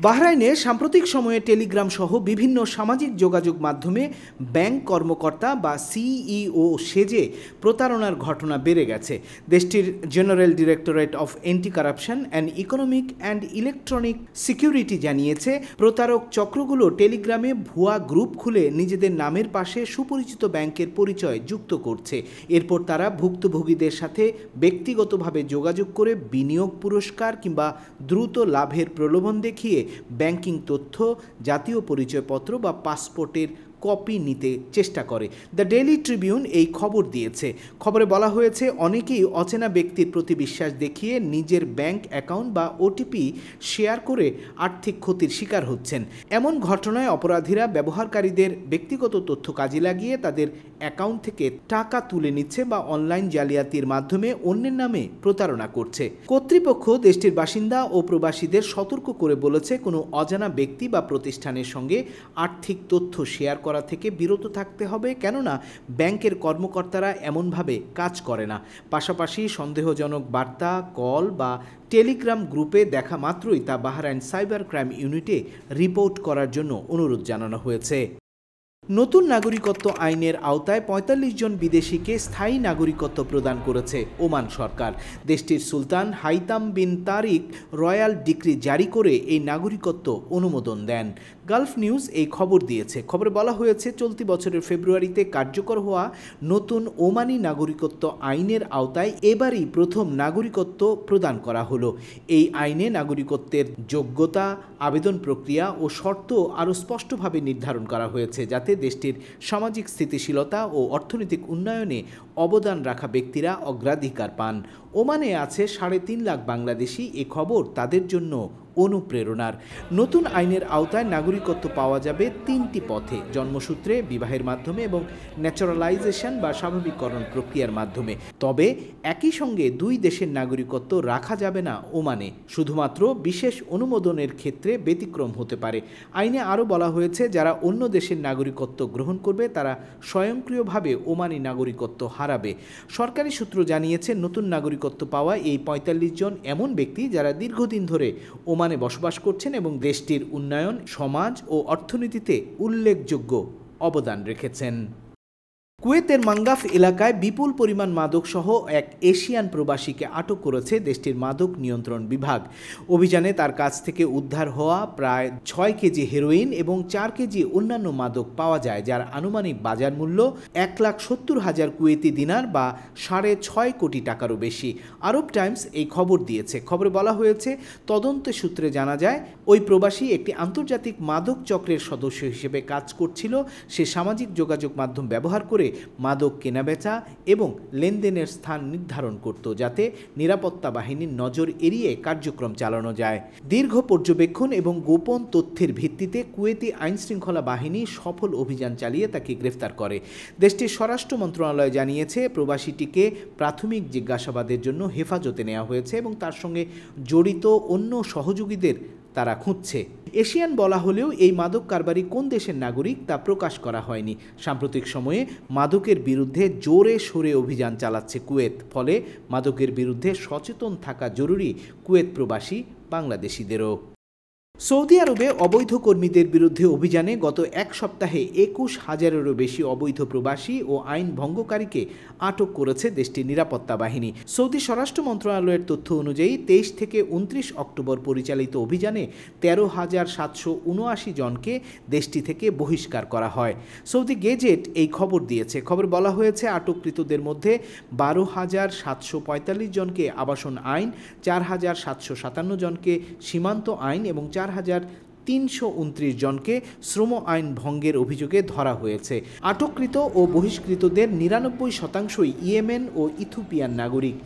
বাহরাইনে সাম্প্রতিক সময়ে টেলিগ্রাম সহ বিভিন্ন সামাজিক যোগাযোগ মাধ্যমে ব্যাংক কর্মকর্তা বা সিইও সেজে প্রতারণার ঘটনা বেড়ে গেছে। দেশটির general directorate of anti corruption and economic and electronic security জানিয়েছে, প্রতারক চক্রগুলো টেলিগ্রামে ভুয়া গ্রুপ খুলে নিজেদের নামের পাশে সুপরিচিত ব্যাংকের পরিচয় যুক্ত করছে। এরপর তারা ভুক্তভোগীদের সাথে ব্যক্তিগতভাবে যোগাযোগ করে বিনিয়োগ পুরস্কার কিংবা দ্রুত লাভের প্রলোভন দেখিয়ে ব্যাংকিং তথ্য, জাতীয় পরিচয়পত্র বা পাসপোর্টের কপি নিতে চেষ্টা করে। দ্য ডেইলি ট্রিবিউন এই খবর দিয়েছে। খবরে বলা হয়েছে, অনেকেই অচেনা ব্যক্তির প্রতি বিশ্বাস দেখিয়ে নিজের ব্যাংক অ্যাকাউন্ট বা ওটিপি শেয়ার করে আর্থিক ক্ষতির শিকার হচ্ছেন। এমন ঘটনায় অপরাধীরা ব্যবহারকারীদের ব্যক্তিগত তথ্য কাজে লাগিয়ে তাদের অ্যাকাউন্ট থেকে টাকা তুলে নিচ্ছে বা অনলাইন জালিয়াতির মাধ্যমে অন্যের নামে প্রতারণা করছে। কর্তৃপক্ষ দেশটির বাসিন্দা ও প্রবাসীদের সতর্ক করে বলেছে, কোনো অজানা ব্যক্তি বা প্রতিষ্ঠানের সঙ্গে আর্থিক তথ্য শেয়ার করা থেকে বিরত থাকতে হবে, কেননা ব্যাংকের কর্মকর্তারা এমনভাবে কাজ করে না। পাশাপাশি সন্দেহজনক বার্তা, কল বা টেলিগ্রাম গ্রুপে দেখা মাত্রই তা বাহরাইন সাইবার ক্রাইম ইউনিটে রিপোর্ট করার জন্য অনুরোধ জানানো হয়েছে। নতুন নাগরিকত্ব আইনের আওতায় ৪৫ জন বিদেশিকে স্থায়ী নাগরিকত্ব প্রদান করেছে ওমান সরকার। দেশটির সুলতান হাইতাম বিন তারিক রয়্যাল ডিক্রি জারি করে এই নাগরিকত্ব অনুমোদন দেন। গালফ নিউজ এই খবর দিয়েছে। খবরে বলা হয়েছে, চলতি বছরের ফেব্রুয়ারিতে কার্যকর হওয়া নতুন ওমানি নাগরিকত্ব আইনের আওতায় এবারই প্রথম নাগরিকত্ব প্রদান করা হলো। এই আইনে নাগরিকত্বের যোগ্যতা, আবেদন প্রক্রিয়া ও শর্ত আরও স্পষ্টভাবে নির্ধারণ করা হয়েছে, যাতে দেশটির সামাজিক স্থিতিশীলতা ও অর্থনৈতিক উন্নয়নে অবদান রাখা ব্যক্তিরা অগ্রাধিকার পান। ওমানে আছে ৩.৫ লাখ বাংলাদেশি। এ খবর তাদের জন্য অনুপ্রেরণার। নতুন আইনের আওতায় নাগরিকত্ব পাওয়া যাবে ৩টি পথে: জন্মসূত্রে, বিবাহের মাধ্যমে এবং ন্যাচারালাইজেশন বা স্বাভাবিককরণ প্রক্রিয়ার মাধ্যমে। তবে একই সঙ্গে দুই দেশের নাগরিকত্ব রাখা যাবে না ওমানে, শুধুমাত্র বিশেষ অনুমোদনের ক্ষেত্রে ব্যতিক্রম হতে পারে। আইনে আরও বলা হয়েছে, যারা অন্য দেশের নাগরিকত্ব গ্রহণ করবে তারা স্বয়ংক্রিয়ভাবে ওমানি নাগরিকত্ব হারাবে। সরকারি সূত্র জানিয়েছে, নতুন নাগরিকত্ব পাওয়া এই ৪৫ জন এমন ব্যক্তি যারা দীর্ঘদিন ধরে ওমানে বসবাস করছেন এবং দেশটির উন্নয়ন, সমাজ ও অর্থনীতিতে উল্লেখযোগ্য অবদান রেখেছেন। কুয়েতের মাঙ্গাফ এলাকায় বিপুল পরিমাণ মাদকসহ এক এশিয়ান প্রবাসীকে আটক করেছে দেশটির মাদক নিয়ন্ত্রণ বিভাগ। অভিযানে তার কাছ থেকে উদ্ধার হওয়া প্রায় ৬ কেজি হেরোইন এবং ৪ কেজি অন্যান্য মাদক পাওয়া যায়, যার আনুমানিক বাজার মূল্য ১,৭০,০০০ কুয়েতি দিনার বা ৬.৫ কোটি টাকারও বেশি। আরব টাইমস এই খবর দিয়েছে। খবরে বলা হয়েছে, তদন্ত সূত্রে জানা যায়, ওই প্রবাসী একটি আন্তর্জাতিক মাদক চক্রের সদস্য হিসেবে কাজ করছিল। সে সামাজিক যোগাযোগ মাধ্যম ব্যবহার করে মাদক কেনাবেচা এবং লেনদেনের স্থান নির্ধারণ করত, যাতে নিরাপত্তা বাহিনীর নজর এড়িয়ে কার্যক্রম চালানো যায়। দীর্ঘ পর্যবেক্ষণ এবং গোপন তথ্যের ভিত্তিতে কুয়েতি আইনশৃঙ্খলা বাহিনী সফল অভিযান চালিয়ে তাকে গ্রেফতার করে। দেশটির স্বরাষ্ট্র মন্ত্রণালয় জানিয়েছে, প্রবাসীটিকে প্রাথমিক জিজ্ঞাসাবাদের জন্য হেফাজতে নেওয়া হয়েছে এবং তার সঙ্গে জড়িত অন্য সহযোগীদের তারা খুঁজছে। এশিয়ান বলা হলেও এই মাদক কারবারি কোন দেশের নাগরিক তা প্রকাশ করা হয়নি। সাম্প্রতিক সময়ে মাদকের বিরুদ্ধে জোরে সোরে অভিযান চালাচ্ছে কুয়েত। ফলে মাদকের বিরুদ্ধে সচেতন থাকা জরুরি কুয়েত প্রবাসী বাংলাদেশিদেরও। সৌদি আরবে অবৈধ কর্মীদের বিরুদ্ধে অভিযানে গত এক সপ্তাহে ২১,০০০-এরও বেশি অবৈধ প্রবাসী ও আইন ভঙ্গকারীকে আটক করেছে দেশটির নিরাপত্তা বাহিনী। সৌদি স্বরাষ্ট্র মন্ত্রণালয়ের তথ্য অনুযায়ী ২৩ থেকে ২৯ অক্টোবর পরিচালিত অভিযানে ১৩,৭৭৯ জনকে দেশটি থেকে বহিষ্কার করা হয়। সৌদি গেজেট এই খবর দিয়েছে। খবর বলা হয়েছে, আটককৃতদের মধ্যে ১২,৭৪৫ জনকে আবাসন আইন, ৪,৭৫৭ জনকে সীমান্ত আইন এবং ৪,৩২৯ জনকে শ্রম আইন ভঙ্গের অভিযোগে ধরা হয়েছে। আটককৃত ও বহিষ্কৃতদের ৯৯% ইয়েমেন ও ইথিওপিয়ার নাগরিক।